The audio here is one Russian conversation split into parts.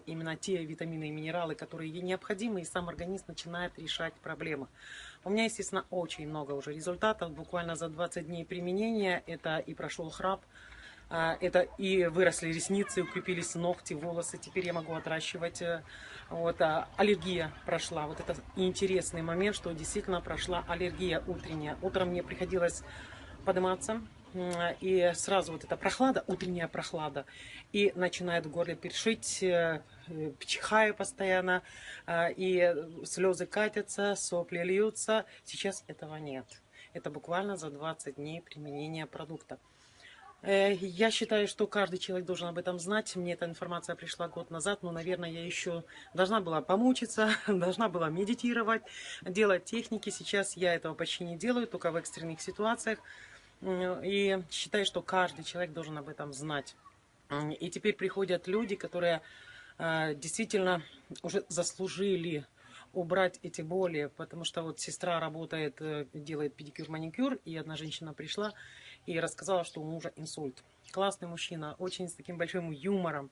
именно те витамины и минералы, которые ей необходимы, и сам организм начинает решать проблемы. У меня, естественно, очень много уже результатов. Буквально за 20 дней применения это и прошел храп, это и выросли ресницы, укрепились ногти, волосы. Теперь я могу отращивать. Вот, аллергия прошла. Вот это интересный момент, что действительно прошла аллергия утренняя. Утром мне приходилось подниматься, и сразу вот эта прохлада, утренняя прохлада, и начинает в горле першить, чихаю постоянно, и слезы катятся, сопли льются. Сейчас этого нет. Это буквально за 20 дней применения продукта. Я считаю, что каждый человек должен об этом знать. Мне эта информация пришла год назад, но, наверное, я еще должна была помучиться, должна была медитировать, делать техники. Сейчас я этого почти не делаю, только в экстренных ситуациях. И считаю, что каждый человек должен об этом знать. И теперь приходят люди, которые действительно уже заслужили убрать эти боли, потому что вот сестра работает, делает педикюр-маникюр, и одна женщина пришла и рассказала, что у мужа инсульт. Классный мужчина, очень с таким большим юмором.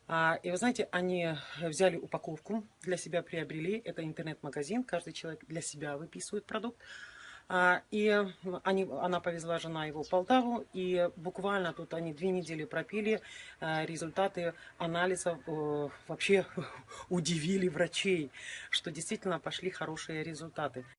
И вы знаете, они взяли упаковку, для себя приобрели, это интернет-магазин, каждый человек для себя выписывает продукт. И она повезла, жена его, в Полтаву, и буквально тут они 2 недели пропили, результаты анализов вообще удивили врачей, что действительно пошли хорошие результаты.